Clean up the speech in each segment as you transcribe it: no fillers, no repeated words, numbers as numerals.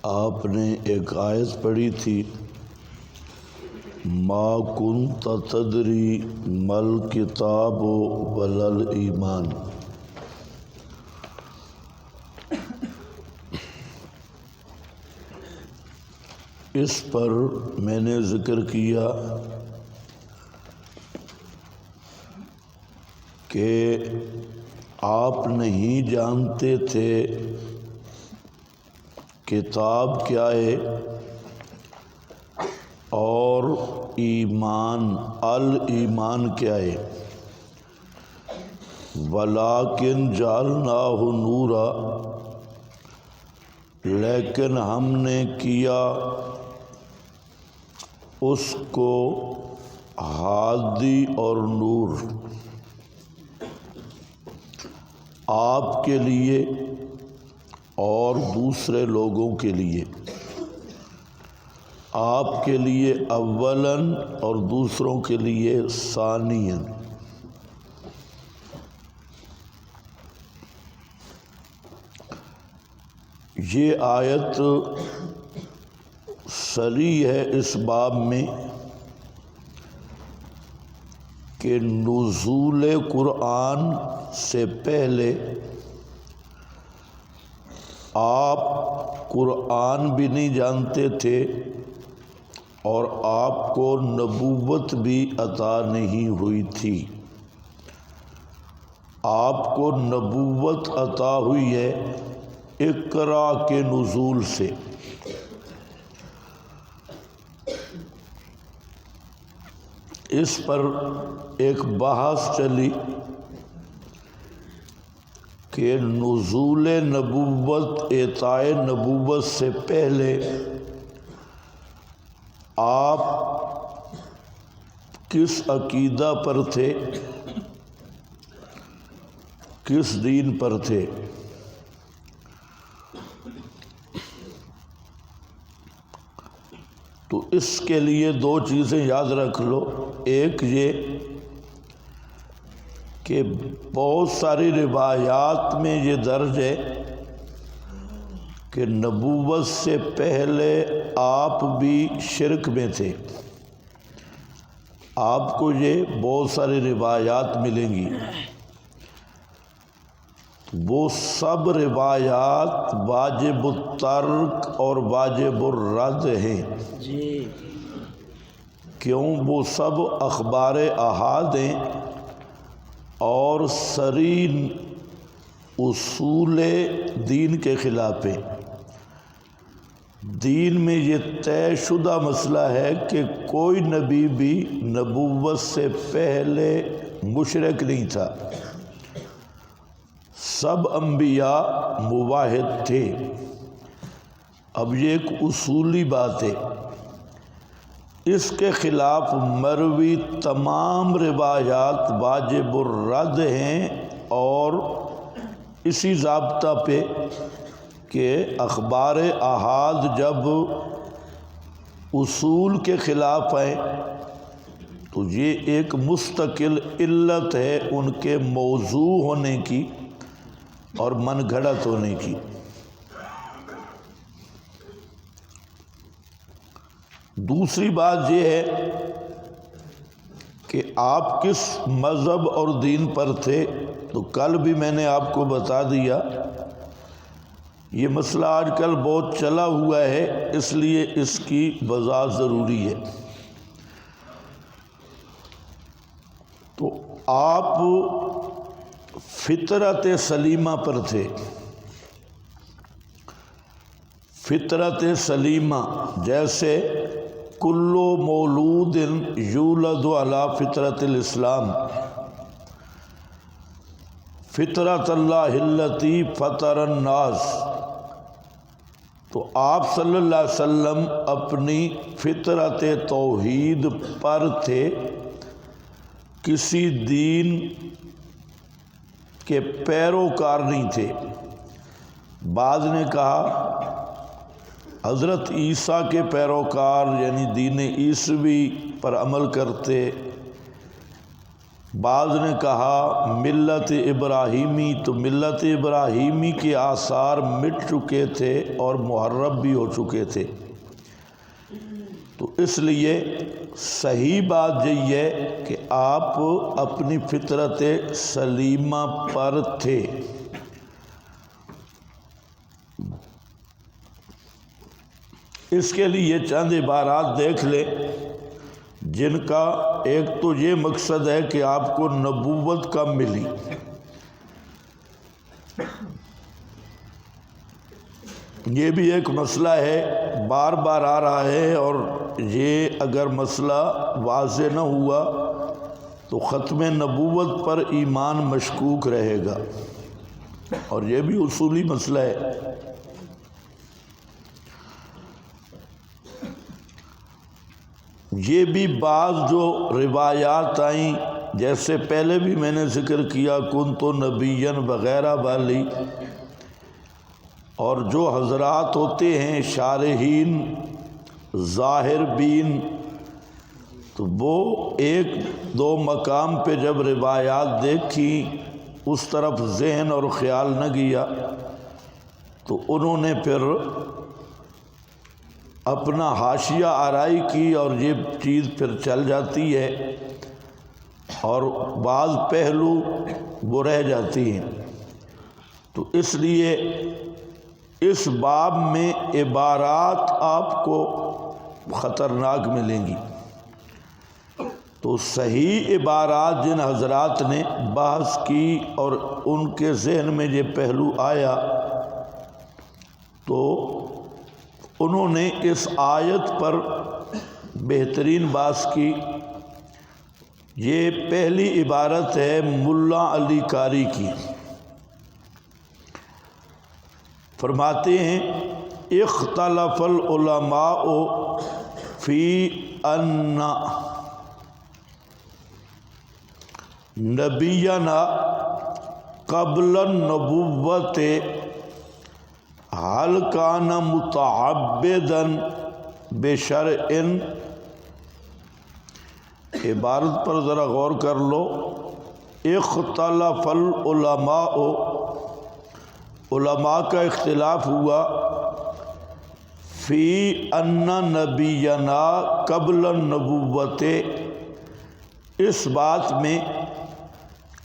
آپ نے ایک آیت پڑھی تھی، ما کنت تدری مل کتاب ولل ایمان۔ اس پر میں نے ذکر کیا کہ آپ نہیں جانتے تھے کتاب کیا ہے اور ایمان الایمان کیا ہے، ولیکن جعلناہ نورا، لیکن ہم نے کیا اس کو ہادی اور نور، آپ کے لیے اور دوسرے لوگوں کے لیے، آپ کے لیے اولاً اور دوسروں کے لیے ثانیاً۔ یہ آیت صریح ہے اس باب میں کہ نزول قرآن سے پہلے آپ قرآن بھی نہیں جانتے تھے اور آپ کو نبوت بھی عطا نہیں ہوئی تھی۔ آپ کو نبوت عطا ہوئی ہے اقرا کے نزول سے۔ اس پر ایک بحث چلی کہ نزول نبوت، اعطاء نبوت سے پہلے آپ کس عقیدہ پر تھے، کس دین پر تھے۔ تو اس کے لیے دو چیزیں یاد رکھ لو۔ ایک یہ کہ بہت ساری روایات میں یہ درج ہے کہ نبوت سے پہلے آپ بھی شرک میں تھے۔ آپ کو یہ بہت ساری روایات ملیں گی، وہ سب روایات واجب الترک اور واجب الرد ہیں۔ کیوں؟ وہ سب اخبار احاد ہیں اور صریح اصول دین کے خلاف ہیں۔ دین میں یہ طے شدہ مسئلہ ہے کہ کوئی نبی بھی نبوت سے پہلے مشرک نہیں تھا، سب انبیاء موحد تھے۔ اب یہ ایک اصولی بات ہے، اس کے خلاف مروی تمام روایات واجب الرد ہیں، اور اسی ضابطہ پہ کہ اخبار احاد جب اصول کے خلاف ہیں تو یہ ایک مستقل علت ہے ان کے موضوع ہونے کی اور من گھڑت ہونے کی۔ دوسری بات یہ ہے کہ آپ کس مذہب اور دین پر تھے، تو کل بھی میں نے آپ کو بتا دیا۔ یہ مسئلہ آج کل بہت چلا ہوا ہے، اس لیے اس کی وضاحت ضروری ہے۔ تو آپ فطرت سلیمہ پر تھے۔ فطرت سلیمہ جیسے کل مولود یولد علی فطرت الاسلام، فطرت اللہ التی فطر الناس، تو آپ صلی اللہ علیہ وسلم اپنی فطرت توحید پر تھے، کسی دین کے پیروکار نہیں تھے۔ بعض نے کہا حضرت عیسیٰ کے پیروکار، یعنی دین عیسوی پر عمل کرتے، بعض نے کہا ملت ابراہیمی، تو ملت ابراہیمی کے آثار مٹ چکے تھے اور محرف بھی ہو چکے تھے، تو اس لیے صحیح بات یہی ہے کہ آپ اپنی فطرت سلیمہ پر تھے۔ اس کے لیے چند عبارات دیکھ لیں جن کا ایک تو یہ مقصد ہے کہ آپ کو نبوت کب ملی۔ یہ بھی ایک مسئلہ ہے، بار بار آ رہا ہے، اور یہ اگر مسئلہ واضح نہ ہوا تو ختم نبوت پر ایمان مشکوک رہے گا، اور یہ بھی اصولی مسئلہ ہے۔ یہ بھی بعض جو روایات آئیں، جیسے پہلے بھی میں نے ذکر کیا کنت نبیًا وغیرہ والی، اور جو حضرات ہوتے ہیں شارحین ظاہر بین، تو وہ ایک دو مقام پہ جب روایات دیکھی اس طرف ذہن اور خیال نہ گیا، تو انہوں نے پھر اپنا حاشیہ آرائی کی، اور یہ چیز پھر چل جاتی ہے، اور بعض پہلو وہ رہ جاتی ہیں۔ تو اس لیے اس باب میں عبارات آپ کو خطرناک ملیں گی، تو صحیح عبارات جن حضرات نے بحث کی اور ان کے ذہن میں یہ پہلو آیا، تو انہوں نے اس آیت پر بہترین بحث کی۔ یہ پہلی عبارت ہے ملا علی قاری کی، فرماتے ہیں اختلف العلماء فی ان نبینا قبل النبوت حل کان متعبدا بشرع۔ عبارت پر ذرا غور کر لو، اختلف العلماء، علماء کا اختلاف ہوا، فی ان نبینا قبل النبوت، اس بات میں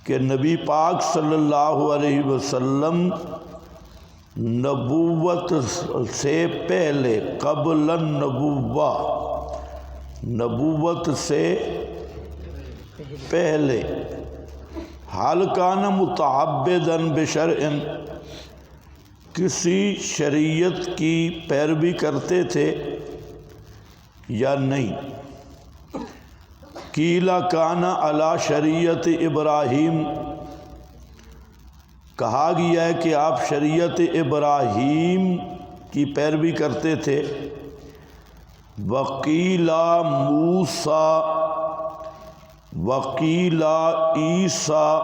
کہ نبی پاک صلی اللہ علیہ وسلم نبوت سے پہلے، قبل النبوہ، نبوت سے پہلے، حال کان متعبدا بشرع، کسی شریعت کی پیروی کرتے تھے یا نہیں۔ قیل کان علی شریعت ابراہیم، کہا گیا ہے کہ آپ شریعت ابراہیم کی پیروی کرتے تھے۔ وقیل موسیٰ، وقیل عیسیٰ،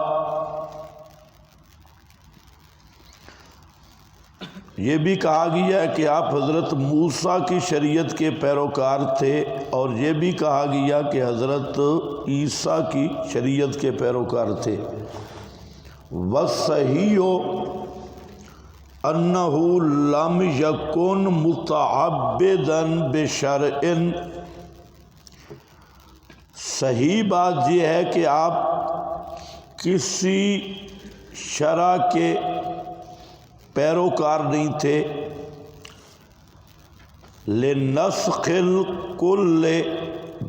یہ بھی کہا گیا ہے کہ آپ حضرت موسیٰ کی شریعت کے پیروکار تھے، اور یہ بھی کہا گیا کہ حضرت عیسیٰ کی شریعت کے پیروکار تھے۔ وَالصَّحِيحُ أَنَّهُ لَمْ يَكُنْ مُتَعَبِّدًا بِشَرْعٍ، صحیح بات یہ ہے کہ آپ کسی شرع کے پیروکار نہیں تھے۔ لِنَسْخِ الْكُلِّ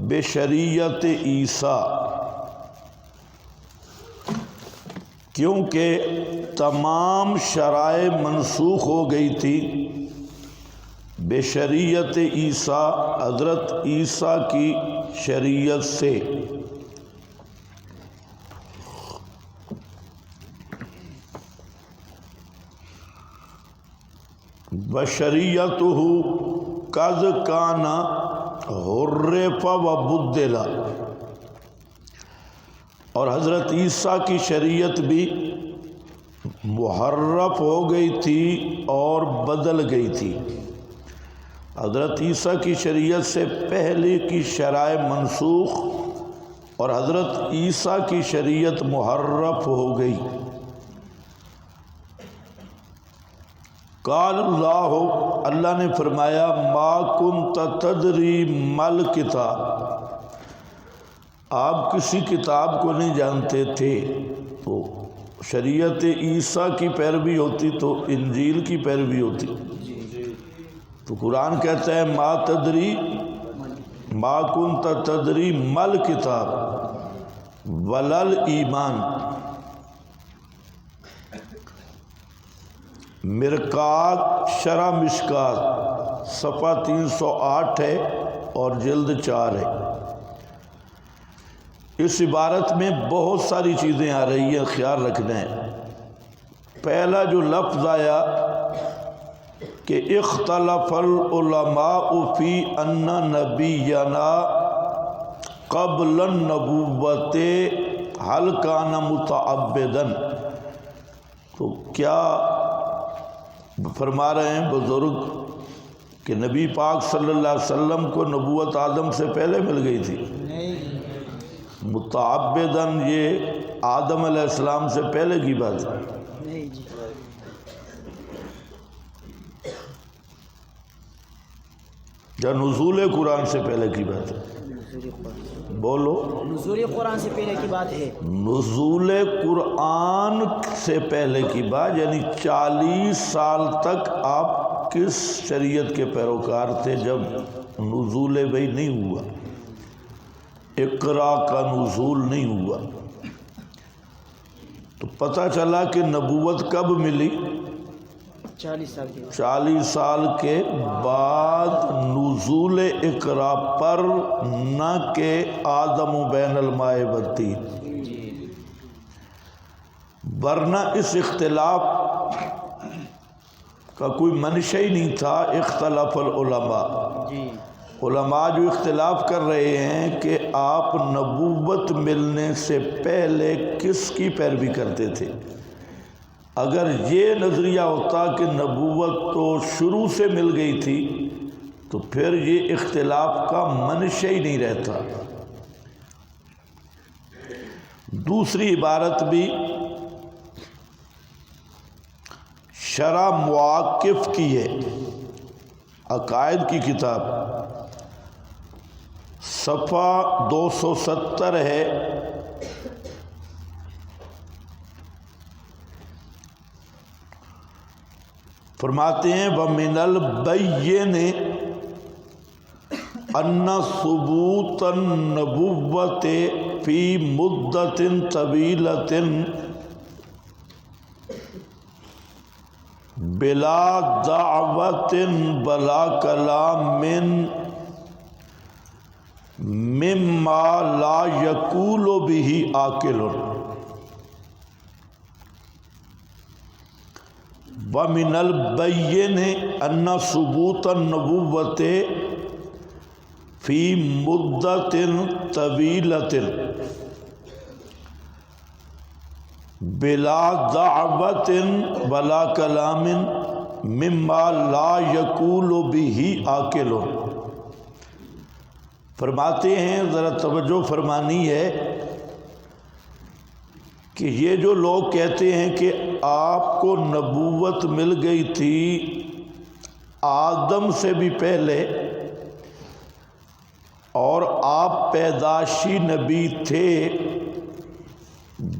بِشَرِيعَةِ عیسیٰ، کیونکہ تمام شرائع منسوخ ہو گئی تھی بشریعت عیسیٰ، حضرت عیسیٰ کی شریعت سے۔ بشریعتہ قد کان حرف و بدل، اور حضرت عیسیٰ کی شریعت بھی محرف ہو گئی تھی اور بدل گئی تھی۔ حضرت عیسیٰ کی شریعت سے پہلے کی شرائع منسوخ اور حضرت عیسیٰ کی شریعت محرف ہو گئی۔ قال اللہ، اللہ نے فرمایا ما کنت تدری مل کتاب، آپ کسی کتاب کو نہیں جانتے تھے۔ تو شریعت عیسیٰ کی پیروی ہوتی تو انجیل کی پیروی ہوتی۔ تو قرآن کہتا ہے ما تدری ما کنت تدری مل کتاب ولل ایمان۔ مرکات شرح مشکات صفحہ 308 ہے اور جلد 4 ہے۔ اس عبارت میں بہت ساری چیزیں آ رہی ہیں، خیال رکھنا ہے۔ پہلا جو لفظ آیا کہ اختلف العلماء فی ان نبینا قبل النبوت هل کان متعبدا، تو کیا فرما رہے ہیں بزرگ کہ نبی پاک صلی اللہ علیہ وسلم کو نبوت آدم سے پہلے مل گئی تھی؟ متعبداً یہ آدم علیہ السلام سے پہلے کی بات ہے۔ یا نزول قرآن سے پہلے کی بات ہے؟ بولو، نزول قرآن سے پہلے کی بات ہے۔ نزول قرآن سے پہلے کی بات، یعنی 40 سال تک آپ کس شریعت کے پیروکار تھے جب نزول وحی نہیں ہوا، اقرا کا نزول نہیں ہوا؟ تو پتہ چلا کہ نبوت کب ملی؟ 40 سال کے بعد نزول اقرا پر، نہ کہ آدم و بین الماء والطین۔ ورنہ اس اختلاف کا کوئی منشا ہی نہیں تھا۔ اختلاف العلماء، علماء جو اختلاف کر رہے ہیں کہ آپ نبوت ملنے سے پہلے کس کی پیروی کرتے تھے۔ اگر یہ نظریہ ہوتا کہ نبوت تو شروع سے مل گئی تھی تو پھر یہ اختلاف کا منشا ہی نہیں رہتا۔ دوسری عبارت بھی شرح مواقف کی ہے، عقائد کی کتاب، صفحہ 270 ہے۔ فرماتے ہیں وَمِنَ الْبَيِّنِ أَنَّ ثُبُوتَ النُّبُوَّةِ فِي مُدَّةٍ طَوِيلَةٍ بلا دعوت بلا کلام مما لا یقول به عاقل۔ ومن البین ان ثبوت النبوۃ فی مدت طویلۃ بلا دعوت ولا کلام مما لا یقول به عاقل۔ فرماتے ہیں، ذرا توجہ فرمانی ہے کہ یہ جو لوگ کہتے ہیں کہ آپ کو نبوت مل گئی تھی آدم سے بھی پہلے اور آپ پیدائشی نبی تھے،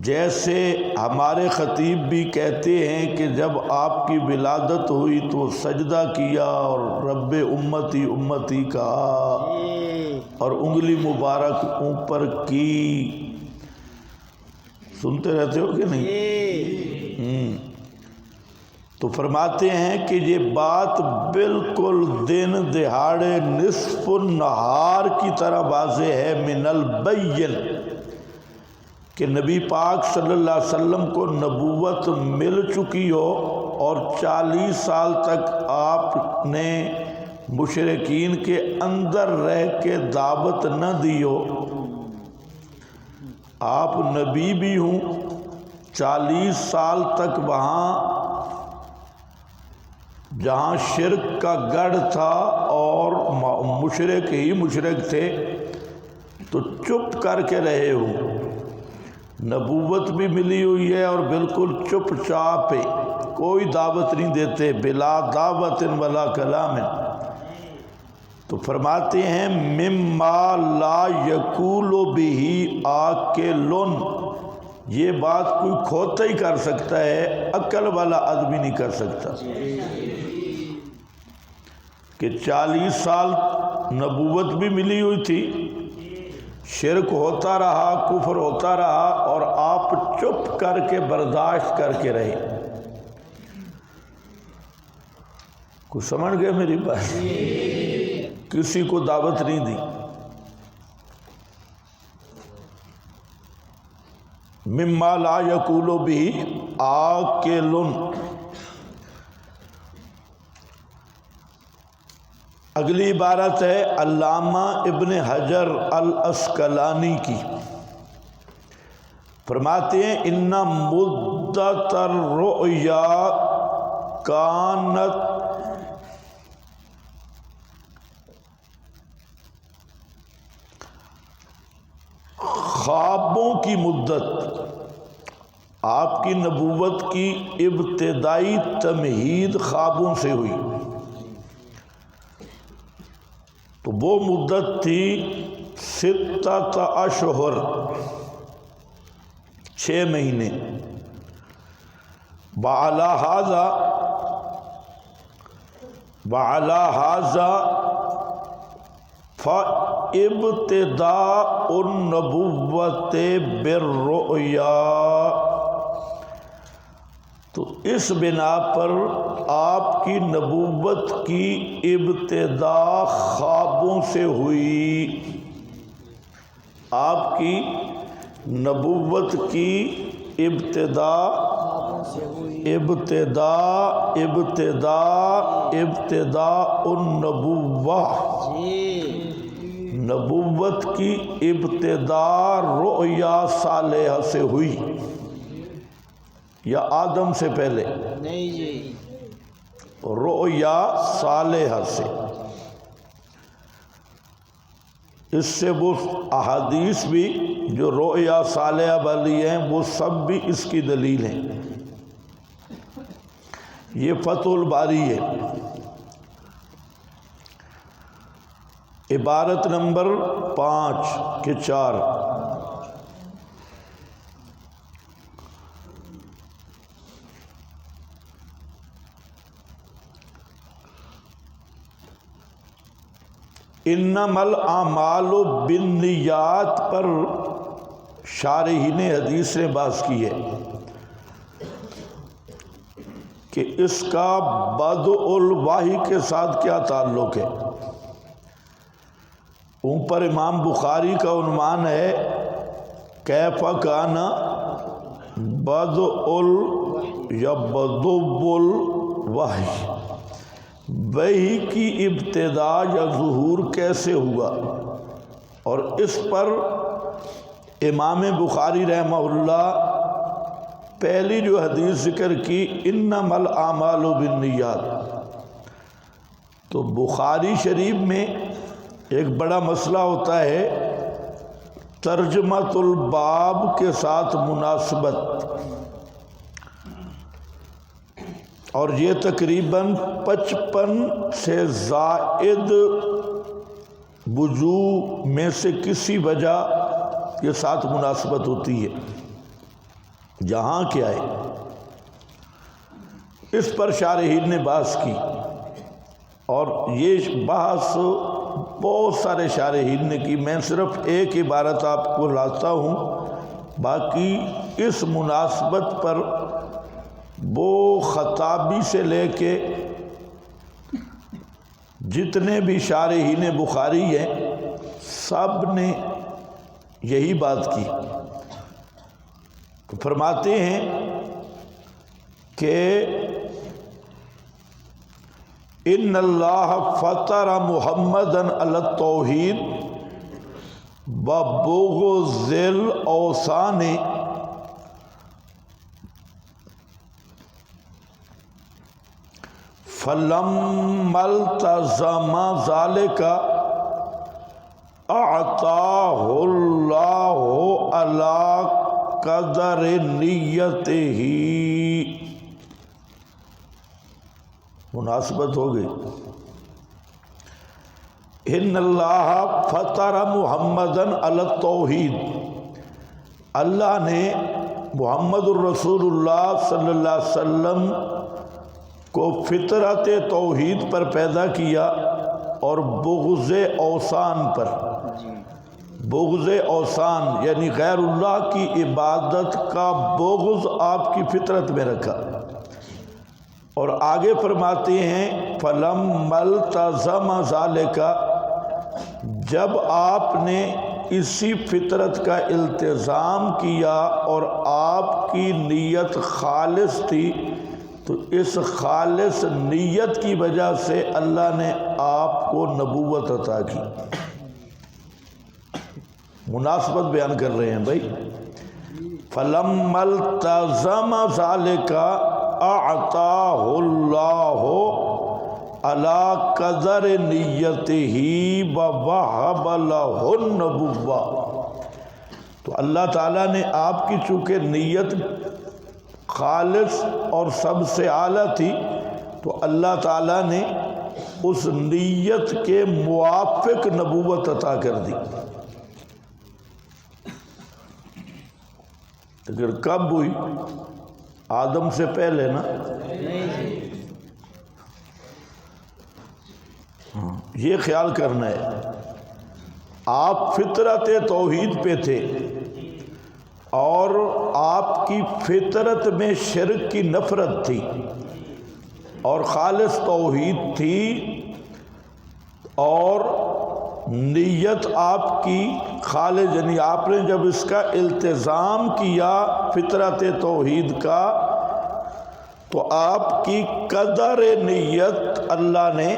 جیسے ہمارے خطیب بھی کہتے ہیں کہ جب آپ کی ولادت ہوئی تو سجدہ کیا اور رب امتی امتی کہا اور انگلی مبارک اوپر کی۔ سنتے رہتے ہو کہ نہیں؟ تو فرماتے ہیں کہ یہ بات بالکل دن دہاڑے نصف النہار کی طرح واضح ہے من البین کہ نبی پاک صلی اللہ علیہ وسلم کو نبوت مل چکی ہو اور 40 سال تک آپ نے مشرکین کے اندر رہ کے دعوت نہ دی ہو۔ آپ نبی بھی ہوں، 40 سال تک وہاں جہاں شرک کا گڑھ تھا اور مشرک ہی مشرک تھے، تو چپ کر کے رہے ہو، نبوت بھی ملی ہوئی ہے اور بالکل چپ چاپ ہے، کوئی دعوت نہیں دیتے، بلا دعوت ولا کلام۔ تو فرماتے ہیں مما لا یقول بہ عاقل، یہ بات کوئی کھوتا ہی کر سکتا ہے، عقل والا آدمی نہیں کر سکتا۔ کہ 40 سال نبوت بھی ملی ہوئی تھی، شرک ہوتا رہا، کفر ہوتا رہا، اور آپ چپ کر کے برداشت کر کے رہے۔ کچھ سمجھ گئے میری بات؟ کسی کو دعوت نہیں دی۔ مما لا یقول بہ عاقل۔ اگلی عبارت ہے علامہ ابن حجر العسقلانی کی، فرماتے ہیں ان مدت الرؤیا کانت خوابوں کی مدت، آپ کی نبوت کی ابتدائی تمہید خوابوں سے ہوئی، تو وہ مدت تھی 6 اشہر، 6 مہینے۔ وعلی ھذا فابتداء النبوۃ بالرؤیا، تو اس بنا پر آپ کی نبوت کی ابتدا خوابوں سے ہوئی، آپ کی نبوت کی ابتدا النبوہ، نبوت کی ابتدا رؤیا صالحہ سے ہوئی، یا آدم سے پہلے؟ نہیں جی، رؤیا صالحہ سے۔ اس سے وہ احادیث بھی جو رؤیا صالحہ والی ہیں وہ سب بھی اس کی دلیل ہیں۔ یہ فتح الباری ہے۔ عبارت نمبر 5 کے 4، انما الاعمال بالنیات پر شارحین حدیث نے بحث کی ہے کہ اس کا بدء الوحی کے ساتھ کیا تعلق ہے۔ اوپر امام بخاری کا عنوان ہے کیف کان بدء الوحی، وحی کی ابتدا یا ظہور کیسے ہوا، اور اس پر امام بخاری رحمہ اللہ پہلی جو حدیث ذکر کی انما الاعمال بالنیات، تو بخاری شریف میں ایک بڑا مسئلہ ہوتا ہے ترجمۃ الباب کے ساتھ مناسبت، اور یہ تقریباً 55 سے زائد وجوہ میں سے کسی وجہ کے ساتھ مناسبت ہوتی ہے، جہاں کیا ہے اس پر شارحین نے بحث کی، اور یہ بحث بہت سارے شارحین نے کی۔ میں صرف ایک عبارت آپ کو لاتا ہوں، باقی اس مناسبت پر وہ خطابی سے لے کے جتنے بھی شارحین بخاری ہیں سب نے یہی بات کی۔ تو فرماتے ہیں کہ ان اللہ فطر محمدا علی التوحید وبغض الاوثان فلما التزم ذلك اعطاہ اللہ علی قدر نیتہ، مناسبت ہو گئی۔ ان اللہ فطر محمدً علی التوحید، اللہ نے محمد الرسول اللہ صلی اللہ علیہ وسلم کو فطرت توحید پر پیدا کیا اور بغض اوثان پر، بغض اوثان یعنی غیر اللہ کی عبادت کا بغض آپ کی فطرت میں رکھا۔ اور آگے فرماتے ہیں فَلَمَّا الْتَزَمَ ذَلِكَ، جب آپ نے اسی فطرت کا التزام کیا اور آپ کی نیت خالص تھی، تو اس خالص نیت کی وجہ سے اللہ نے آپ کو نبوت عطا کی۔ مناسبت بیان کر رہے ہیں بھائی۔ فَلَمَّا الْتَزَمَ ذَلِكَ اعطاہ اللہ علی قدر نیتہ ووہب لہ النبوہ، تو اللہ تعالیٰ نے آپ کی چونکہ نیت خالص اور سب سے اعلیٰ تھی، تو اللہ تعالیٰ نے اس نیت کے موافق نبوت عطا کر دی۔ اگر کب ہوئی؟ آدم سے پہلے نا؟ یہ خیال کرنا ہے، آپ فطرت توحید پہ تھے اور آپ کی فطرت میں شرک کی نفرت تھی اور خالص توحید تھی، اور نیت آپ کی خالص، یعنی آپ نے جب اس کا التزام کیا فطرت توحید کا، تو آپ کی قدر نیت اللہ نے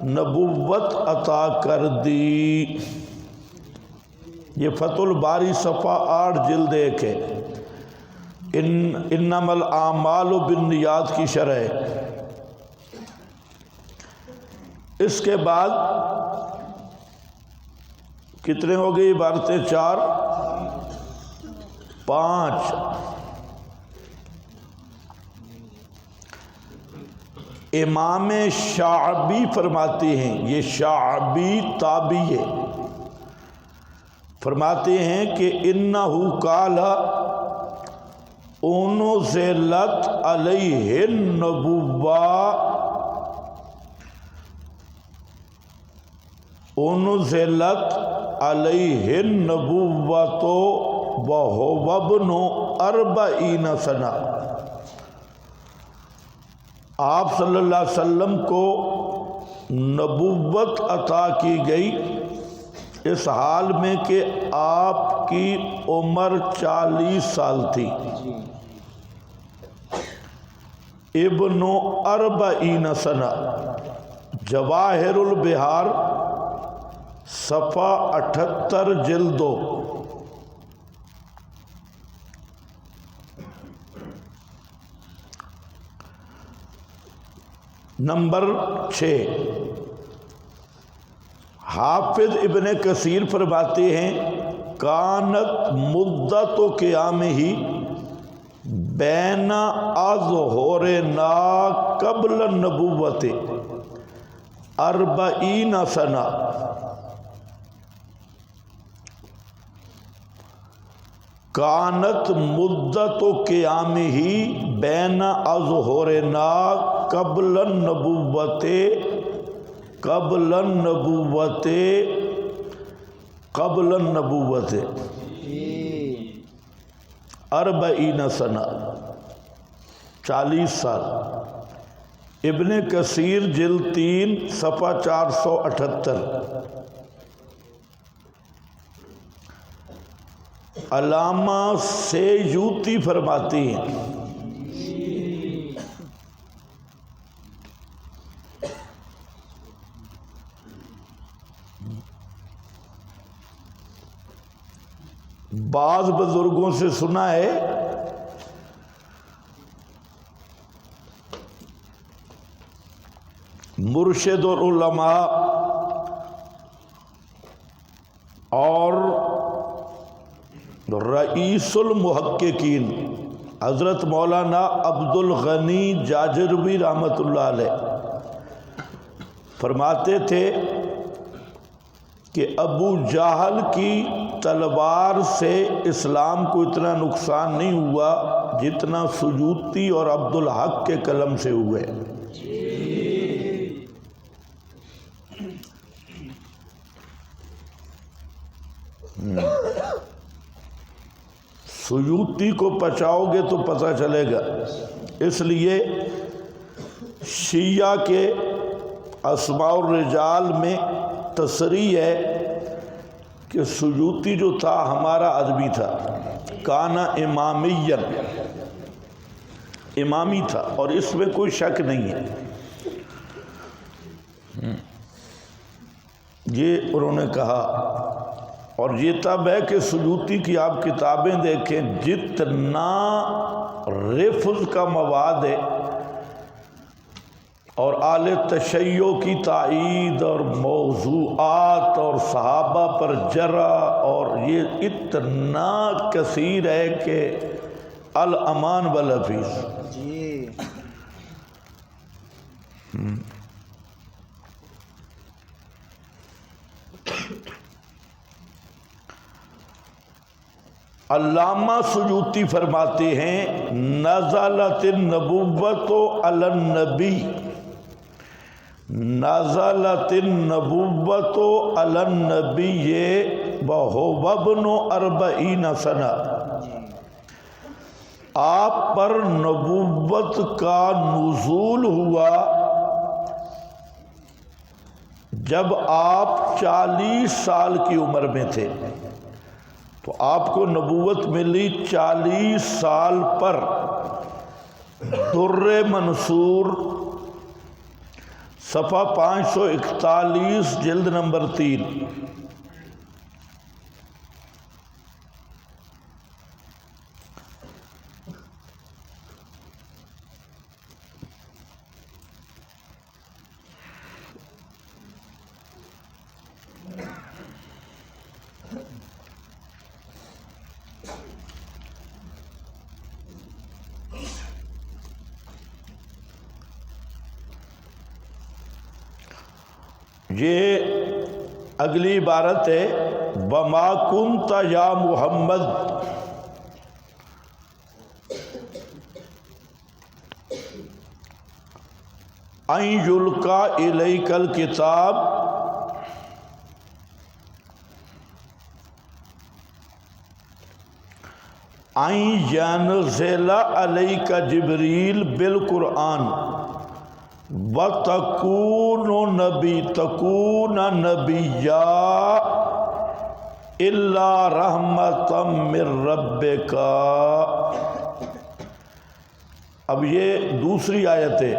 نبوت عطا کر دی۔ یہ فتح الباری صفحہ 8 جلد 1 ہے، انما الاعمال بالنیات کی شرح ہے۔ اس کے بعد کتنے ہو گئی عبارتیں؟ 4 5۔ امام شعبی فرماتے ہیں، یہ شعبی تابعی ہے، فرماتے ہیں کہ انہو قال انزلت علیہ النبوہ، انزلت علیہ النبوۃ وہو ابن 40 سنہ، آپ صلی اللہ علیہ وسلم کو نبوت عطا کی گئی اس حال میں کہ آپ کی عمر 40 سال تھی۔ ابن 40 سنہ، جواہر البحار صفحہ 78 جلد 2۔ نمبر 6، حافظ ابن کثیر فرماتے ہیں کانت مدت قیام ہی بین اظہورنا قبل النبوت 40 سنہ، کانت مدت قیام ہی بین اظہورنا قبل النبوت، قبل النبوت، قبل النبوت 40 سنہ، 40 سال۔ ابن کثیر جلد 3 صفحہ 478۔ علامہ سیوطی فرماتی ہیں بعض بزرگوں سے سنا ہے مرشد اور علماء رئیس المحققین حضرت مولانا عبد الغنی جاجروی رحمۃ اللہ علیہ فرماتے تھے کہ ابو جہل کی تلوار سے اسلام کو اتنا نقصان نہیں ہوا جتنا سجوتی اور عبدالحق کے قلم سے ہوئے۔ سجوتی کو پچاؤ گے تو پتہ چلے گا۔ اس لیے شیعہ کے اسماء الرجال میں تصریح ہے کہ سجوتی جو تھا ہمارا ادبی تھا، کانا امامیًا، امامی تھا، اور اس میں کوئی شک نہیں ہے۔ یہ انہوں نے کہا، اور یہ تب ہے کہ سجوتی کی آپ کتابیں دیکھیں، جتنا رفض کا مواد ہے اور اہل تشیع کی تائید اور موضوعات اور صحابہ پر جرح، اور یہ اتنا کثیر ہے کہ الامان والحفیظ۔ جی علامہ سجوتی فرماتے ہیں نزلت النبوۃ علی النبی، نزلت النبوۃ علی النبی وہو ابن 40 سنہ، آپ پر نبوت کا نزول ہوا جب آپ 40 سال کی عمر میں تھے۔ تو آپ کو نبوت ملی 40 سال پر۔ در منصور صفحہ 541 جلد نمبر 3۔ یہ اگلی عبارت ہے، وما کنت یا محمد، ان یلقا الیک الکتاب، ان ینزل الیک جبریل بالقرآن وَتَكُونُ نَبِيًّا إِلَّا رَحْمَةً مِّن رَبِّكَ۔ اب یہ دوسری آیت ہے،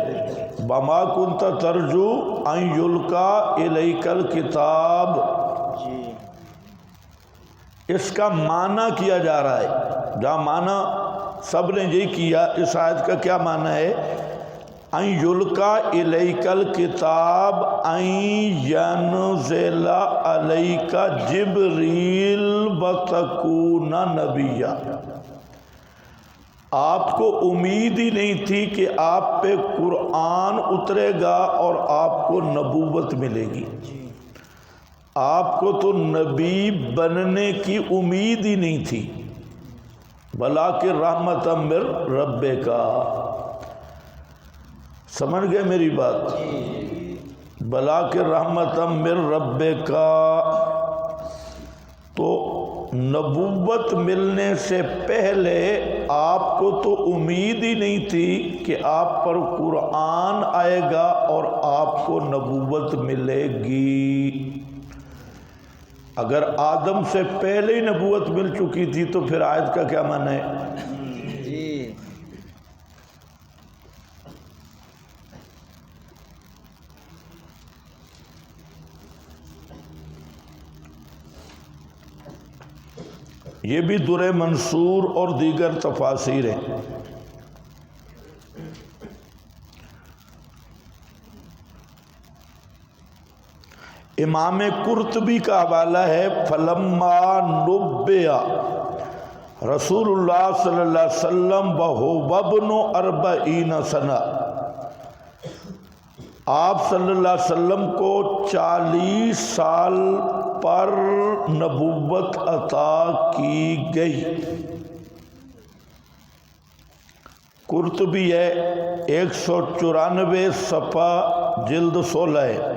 وَمَا كُنْتَ تَرْجُو أَن يُلْقَىٰ إِلَيْكَ الْكِتَابُ۔ اس کا معنی کیا جا رہا ہے، جہاں معنی سب نے یہی کیا۔ اس آیت کا کیا معنی ہے؟ ان یلقا الیک الکتاب ان ینزل الیک جبریل وتکون نبیا۔ آپ کو امید ہی نہیں تھی کہ آپ پہ قرآن اترے گا اور آپ کو نبوت ملے گی۔ آپ کو تو نبی بننے کی امید ہی نہیں تھی، بلکہ رحمت من ربک۔ سمجھ گئے میری بات؟ بلکہ رحمت من ربک۔ تو نبوت ملنے سے پہلے آپ کو تو امید ہی نہیں تھی کہ آپ پر قرآن آئے گا اور آپ کو نبوت ملے گی۔ اگر آدم سے پہلے ہی نبوت مل چکی تھی تو پھر آیت کا کیا معنی ہے؟ یہ بھی در منصور اور دیگر تفاسیر ہیں۔ امام قرطبی کا حوالہ ہے، فلما نبئ رسول اللہ صلی اللہ علیہ وسلم وہو ابن 40 سنہ، آپ صلی اللہ علیہ وسلم کو 40 سال پر نبوت عطا کی گئی۔ قرطبی ہے 194 صفحہ جلد 16 ہے۔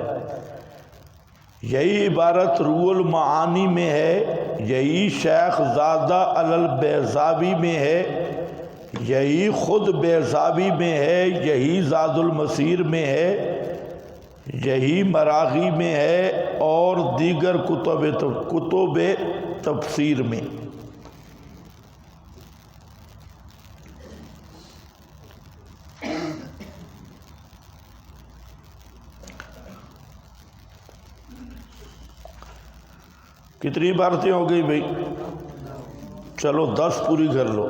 یہی عبارت روح المعانی میں ہے، یہی شیخ زادہ البیضاوی میں ہے، یہی خود بیضاوی میں ہے، یہی زاد المسیر میں ہے، یہی مراغی میں ہے اور دیگر کتب تفسیر میں۔ کتنی عبارتیں ہو گئی بھائی؟ چلو 10 پوری کر لو۔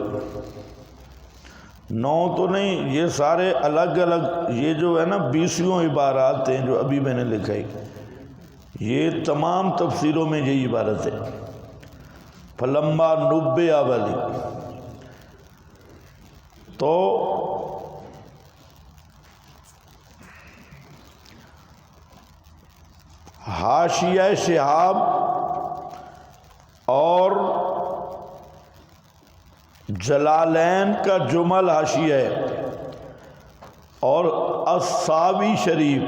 9 تو نہیں، یہ سارے الگ الگ، یہ جو ہے نا 20 عبارات ہیں جو ابھی میں نے لکھائی، یہ تمام تفسیروں میں یہی عبارت ہے، فلما نبئ والی۔ تو حاشیہ شہاب اور جلالین کا جمل حاشیہ ہے اور الساوی شریف،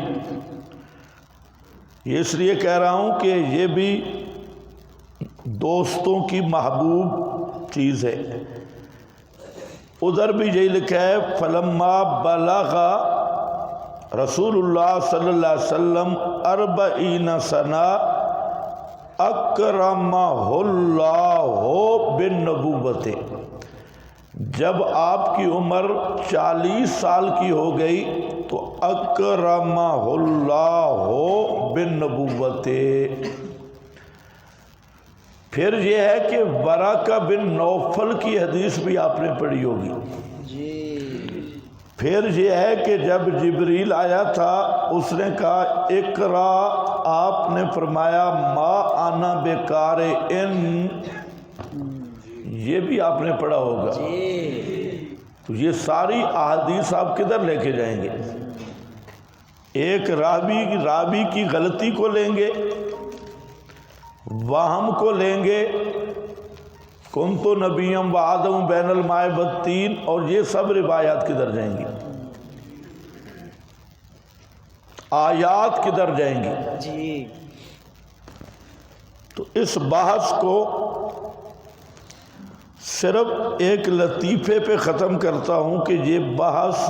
یہ اس لیے کہہ رہا ہوں کہ یہ بھی دوستوں کی محبوب چیز ہے۔ ادھر بھی یہی لکھا ہے فلما بلغ رسول اللہ صلی اللہ علیہ وسلم 40 سنہ اکرمہ اللہ بالنبوت، جب آپ کی عمر 40 سال کی ہو گئی تو اکرمہ اللہ بالنبوت۔ پھر یہ ہے کہ ورقہ بن نوفل کی حدیث بھی آپ نے پڑھی ہوگی۔ پھر یہ ہے کہ جب جبریل آیا تھا اس نے کہا اقرا، آپ نے فرمایا ما انا بیکار ان، یہ بھی آپ نے پڑھا ہوگا۔ تو یہ ساری احادیث آپ کدھر لے کے جائیں گے؟ ایک راوی کی غلطی کو لیں گے، وہم کو لیں گے، کنت نبیم و آدم بین الماء والطین، اور یہ سب روایات کدھر جائیں گی؟ آیات کدھر جائیں گی؟ جی تو اس بحث کو صرف ایک لطیفے پہ ختم کرتا ہوں کہ یہ بحث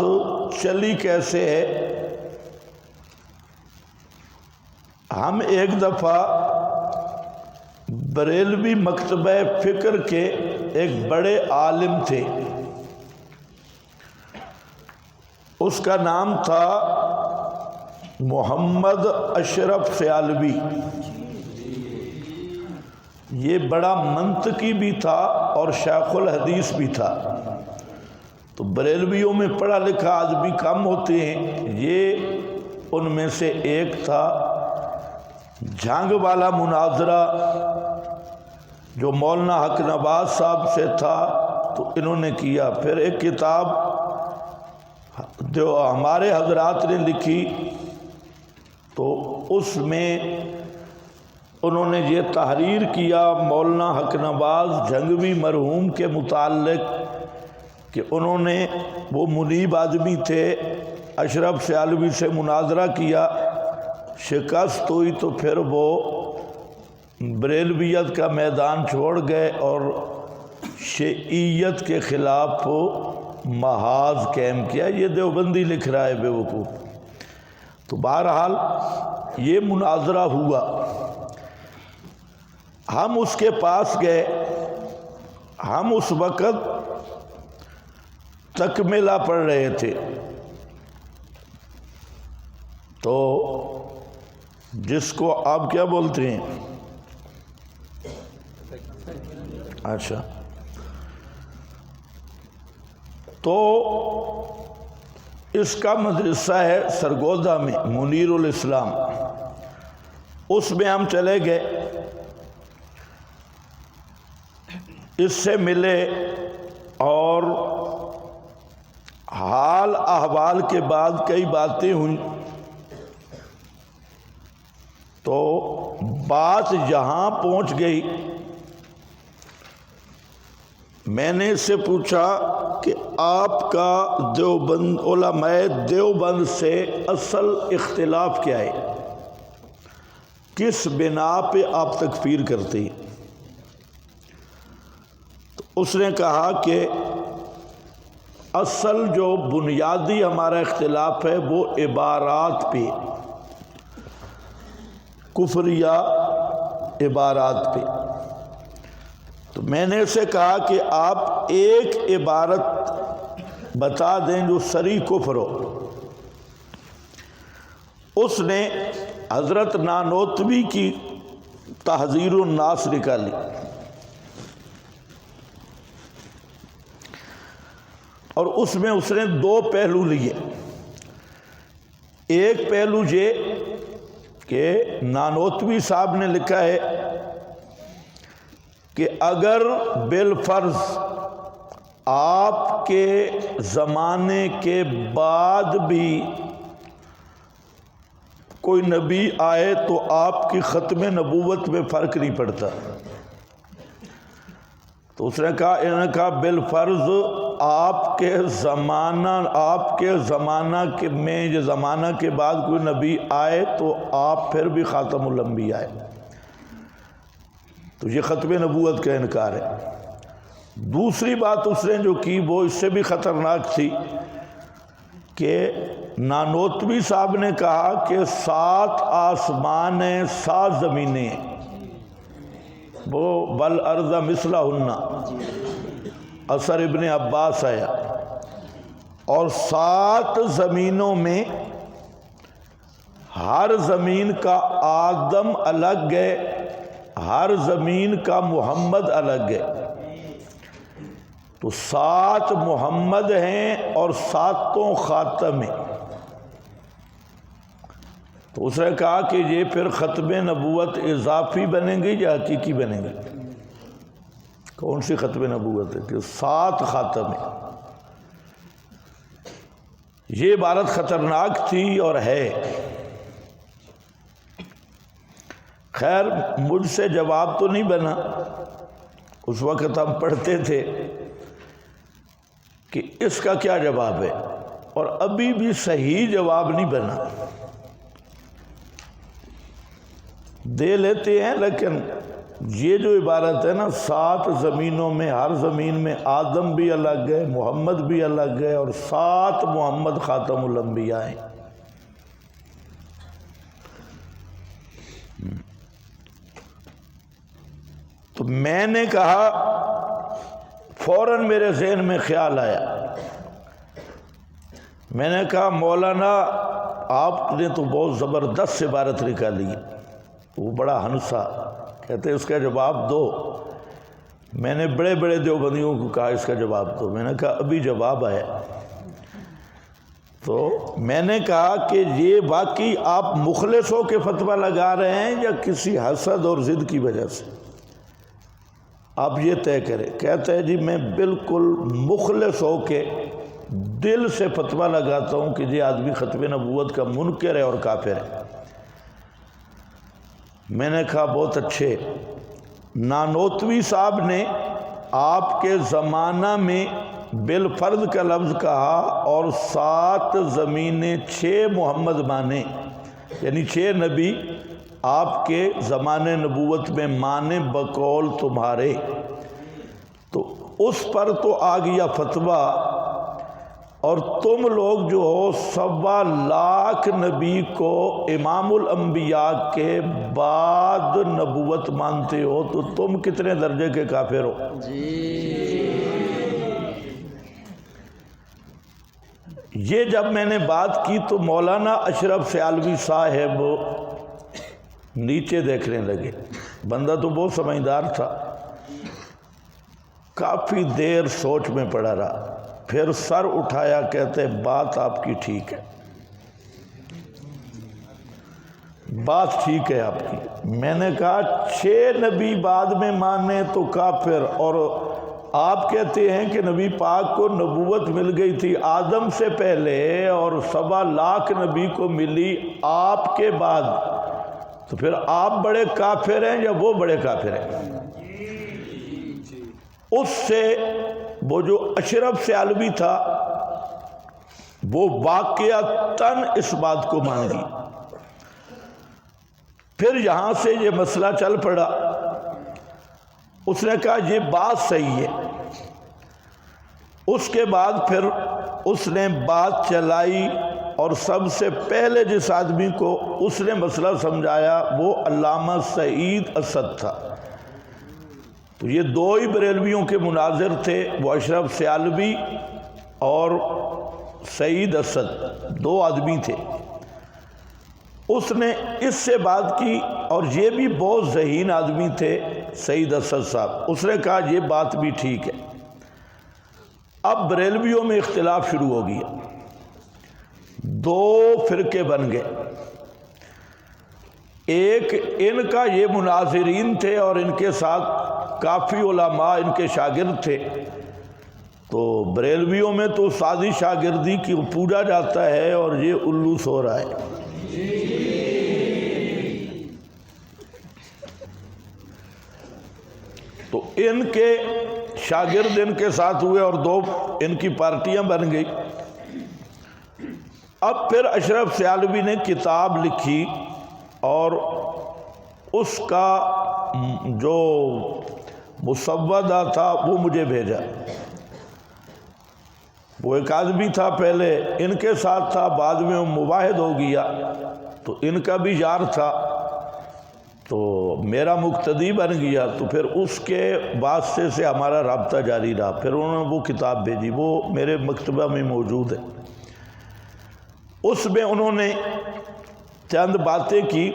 چلی کیسے ہے۔ ہم ایک دفعہ بریلوی مکتبہ فکر کے ایک بڑے عالم تھے، اس کا نام تھا محمد اشرف سیالوی۔ یہ بڑا منطقی بھی تھا اور شیخ الحدیث بھی تھا۔ تو بریلویوں میں پڑھا لکھا آدمی کم ہوتے ہیں، یہ ان میں سے ایک تھا۔ جھنگ والا مناظرہ جو مولانا حق نواز صاحب سے تھا تو انہوں نے کیا۔ پھر ایک کتاب جو ہمارے حضرات نے لکھی تو اس میں انہوں نے یہ تحریر کیا مولانا حق نواز جھنگوی مرحوم کے متعلق کہ انہوں نے، وہ منیب آدمی تھے، اشرف سیالوی سے مناظرہ کیا، شکست ہوئی تو پھر وہ بریلویت کا میدان چھوڑ گئے اور شیعیت کے خلاف محاذ قائم کیا۔ یہ دیوبندی لکھ رہا ہے بے وقوف۔ تو بہرحال یہ مناظرہ ہوا، ہم اس کے پاس گئے، ہم اس وقت تکملہ پڑھ رہے تھے، تو جس کو آپ کیا بولتے ہیں، اچھا، تو اس کا مدرسہ ہے سرگودا میں، منیر الاسلام، اس میں ہم چلے گئے۔ اس سے ملے اور حال احوال کے بعد کئی باتیں ہوئیں، تو بات یہاں پہنچ گئی، میں نے اس سے پوچھا کہ آپ کا دیوبند علماء دیوبند سے اصل اختلاف کیا ہے، کس بنا پہ آپ تکفیر کرتے ہیں؟ تو اس نے کہا کہ اصل جو بنیادی ہمارا اختلاف ہے وہ عبارات پہ، کفریہ عبارات پہ۔ تو میں نے اسے کہا کہ آپ ایک عبارت بتا دیں جو صریح کفر ہو۔ اس نے حضرت نانوتوی کی تحذیر الناس نکالی، اور اس میں اس نے دو پہلو لیے۔ ایک پہلو یہ کہ نانوتوی صاحب نے لکھا ہے کہ اگر بالفرض آپ کے زمانے کے بعد بھی کوئی نبی آئے تو آپ کی ختم نبوت میں فرق نہیں پڑتا۔ تو اس نے کہا، انہوں نے کہا بالفرض آپ کے زمانہ میں یہ زمانہ کے بعد کوئی نبی آئے تو آپ پھر بھی خاتم الانبیاء آئے، تو یہ ختم نبوت کا انکار ہے۔ دوسری بات اس نے جو کی وہ اس سے بھی خطرناک تھی کہ نانوتوی صاحب نے کہا کہ 7 آسمان ہیں، 7 زمینیں ہیں، وہ والارض مثلہن، اثر ابن عباس آیا، اور 7 زمینوں میں ہر زمین کا آدم الگ ہے، ہر زمین کا محمد الگ ہے، تو 7 محمد ہیں اور 7 خاتم ہیں۔ تو اس نے کہا کہ یہ پھر ختم نبوت اضافی بنیں گی یا حقیقی بنیں گی؟ کون سی ختم نبوت ہے کہ 7 خاتم ہیں؟ یہ عبارت خطرناک تھی اور ہے۔ خیر مجھ سے جواب تو نہیں بنا، اس وقت ہم پڑھتے تھے کہ اس کا کیا جواب ہے، اور ابھی بھی صحیح جواب نہیں بنا۔ دے لیتے ہیں لیکن یہ جو عبارت ہے نا 7 زمینوں میں ہر زمین میں آدم بھی الگ ہے، محمد بھی الگ ہے، اور 7 محمد خاتم الانبیاء ہیں۔ تو میں نے کہا، فوراً میرے ذہن میں خیال آیا، میں نے کہا مولانا آپ نے تو بہت زبردست عبارت نکالی ہے۔ وہ بڑا ہنسا، کہتے اس کا جواب دو۔ میں نے بڑے بڑے دیوبندیوں کو کہا اس کا جواب دو، میں نے کہا ابھی جواب آیا۔ تو میں نے کہا کہ یہ واقعی آپ مخلص ہو کے فتویٰ لگا رہے ہیں یا کسی حسد اور ضد کی وجہ سے؟ آپ یہ طے کریں۔ کہتا ہے جی میں بالکل مخلص ہو کے دل سے فتویٰ لگاتا ہوں کہ یہ آدمی ختم نبوت کا منکر ہے اور کافر ہے۔ میں نے کہا بہت اچھے، نانوتوی صاحب نے آپ کے زمانہ میں بالفرض کا لفظ کہا اور 7 زمینیں 6 محمد مانے، یعنی 6 نبی آپ کے زمانے نبوت میں مانے بقول تمہارے، تو اس پر تو آ گیا فتویٰ، اور تم لوگ جو ہو 1.25 لاکھ نبی کو امام الانبیاء کے بعد نبوت مانتے ہو، تو تم کتنے درجے کے کافر ہو؟ یہ جب میں نے بات کی تو مولانا اشرف سیالوی صاحب نیچے دیکھنے لگے۔ بندہ تو بہت سمجھدار تھا، کافی دیر سوچ میں پڑا رہا، پھر سر اٹھایا، کہتے بات آپ کی ٹھیک ہے، بات ٹھیک ہے آپ کی. میں نے کہا 6 نبی بعد میں مانے تو کافر، اور آپ کہتے ہیں کہ نبی پاک کو نبوت مل گئی تھی آدم سے پہلے اور 1.25 لاکھ نبی کو ملی آپ کے بعد، تو پھر آپ بڑے کافر ہیں یا وہ بڑے کافر ہیں؟ اس سے وہ جو اشرف سیالوی تھا وہ واقعتاً اس بات کو مان گئی. پھر یہاں سے یہ مسئلہ چل پڑا، اس نے کہا یہ بات صحیح ہے. اس کے بعد پھر اس نے بات چلائی، اور سب سے پہلے جس آدمی کو اس نے مسئلہ سمجھایا وہ علامہ سعید اسد تھا. تو یہ 2 ہی بریلویوں کے مناظر تھے، وہ اشرف سیالوی اور سعید اسد، 2 آدمی تھے. اس نے اس سے بات کی، اور یہ بھی بہت ذہین آدمی تھے سعید اسد صاحب. اس نے کہا یہ بات بھی ٹھیک ہے. اب بریلویوں میں اختلاف شروع ہو گیا، 2 فرقے بن گئے. ایک ان کا یہ مناظرین تھے اور ان کے ساتھ کافی علماء ان کے شاگرد تھے. تو بریلویوں میں تو سادی شاگردی کی پوجا جاتا ہے، اور یہ الو سو رہا ہے. تو ان کے شاگرد ان کے ساتھ ہوئے اور 2 ان کی پارٹیاں بن گئی. اب پھر اشرف سیالوی نے کتاب لکھی، اور اس کا جو مسودہ تھا وہ مجھے بھیجا. وہ ایک آدمی تھا پہلے ان کے ساتھ تھا، بعد میں وہ مباحد ہو گیا، تو ان کا بھی یار تھا، تو میرا مقتدی بن گیا. تو پھر اس کے واسطے سے ہمارا رابطہ جاری رہا. پھر انہوں نے وہ کتاب بھیجی، وہ میرے مکتبہ میں موجود ہے. اس میں انہوں نے چند باتیں کی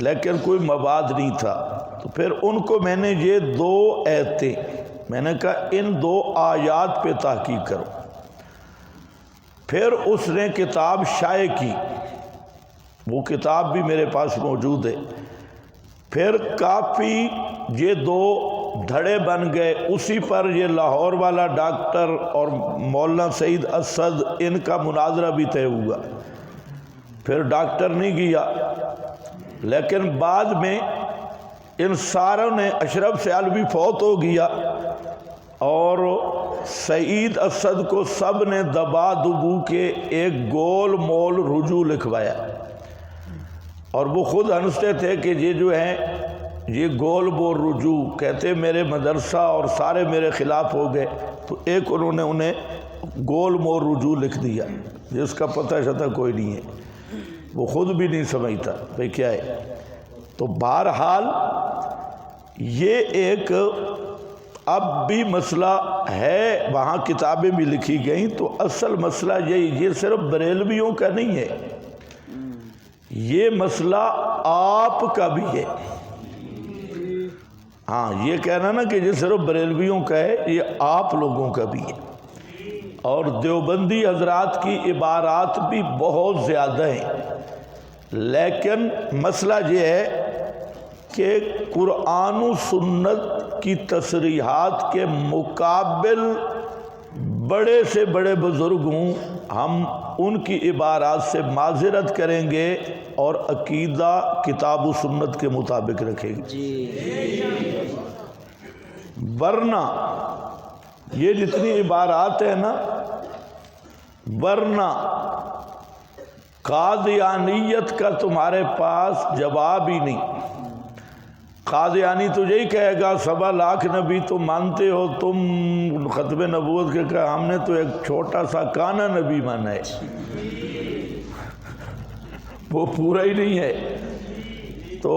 لیکن کوئی مواد نہیں تھا. تو پھر ان کو میں نے یہ 2 آیتیں، میں نے کہا ان 2 آیات پہ تحقیق کرو. پھر اس نے کتاب شائع کی، وہ کتاب بھی میرے پاس موجود ہے. پھر کافی یہ 2 دھڑے بن گئے. اسی پر یہ لاہور والا ڈاکٹر اور مولانا سعید اسد ان کا مناظرہ بھی طے ہوا. پھر ڈاکٹر نہیں گیا، لیکن بعد میں ان ساروں نے، اشرف سیالوی فوت ہو گیا اور سعید اسد کو سب نے دبا دبو کے ایک گول مول رجوع لکھوایا. اور وہ خود ہنستے تھے کہ یہ جو ہیں یہ گول مول رجوع کہتے، میرے مدرسہ اور سارے میرے خلاف ہو گئے. تو ایک انہوں نے گول مول رجوع لکھ دیا جس کا پتہ شتہ کوئی نہیں ہے، وہ خود بھی نہیں سمجھتا بھئی کیا ہے. تو بہرحال یہ ایک اب بھی مسئلہ ہے، وہاں کتابیں بھی لکھی گئیں. تو اصل مسئلہ یہ صرف بریلویوں کا نہیں ہے، یہ مسئلہ آپ کا بھی ہے. ہاں، یہ کہنا نا کہ یہ صرف بریلویوں کا ہے، یہ آپ لوگوں کا بھی ہے. اور دیوبندی حضرات کی عبارات بھی بہت زیادہ ہیں، لیکن مسئلہ یہ ہے کہ قرآن و سنت کی تصریحات کے مقابل بڑے سے بڑے بزرگ ہوں، ہم ان کی عبارات سے معذرت کریں گے اور عقیدہ کتاب و سنت کے مطابق رکھیں گے. ورنہ یہ جتنی عبارات ہیں نا، ورنہ قادیانیت کا تمہارے پاس جواب ہی نہیں. قادیانی تو یہی کہے گا 1.25 لاکھ نبی تو مانتے ہو تم ختم نبوت کے، کہا ہم نے تو ایک چھوٹا سا کانا نبی مانا ہے، وہ پورا ہی نہیں ہے. تو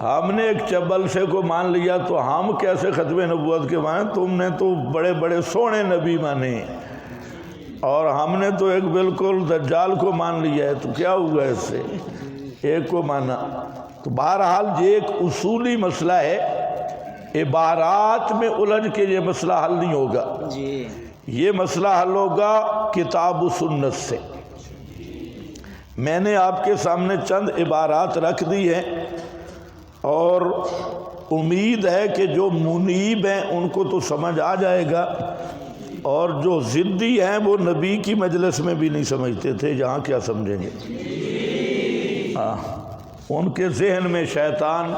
ہم نے ایک چبل سے کو مان لیا تو ہم کیسے ختم نبوت کے مانے؟ تم نے تو بڑے بڑے سونے نبی مانے، اور ہم نے تو ایک بالکل دجال کو مان لیا ہے. تو کیا ہوا اس سے؟ ایک کو مانا. تو بہرحال یہ ایک اصولی مسئلہ ہے، عبارات میں الجھ کے یہ مسئلہ حل نہیں ہوگا. یہ مسئلہ حل ہوگا کتاب و سنت سے. میں نے آپ کے سامنے چند عبارات رکھ دی ہیں اور امید ہے کہ جو منیب ہیں ان کو تو سمجھ آ جائے گا، اور جو ضدی ہیں وہ نبی کی مجلس میں بھی نہیں سمجھتے تھے، یہاں کیا سمجھیں گے؟ ان کے ذہن میں شیطان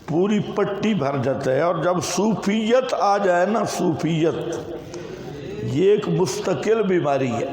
پوری پٹی بھر جاتا ہے، اور جب صوفیت آ جائے نا، صوفیت یہ ایک مستقل بیماری ہے۔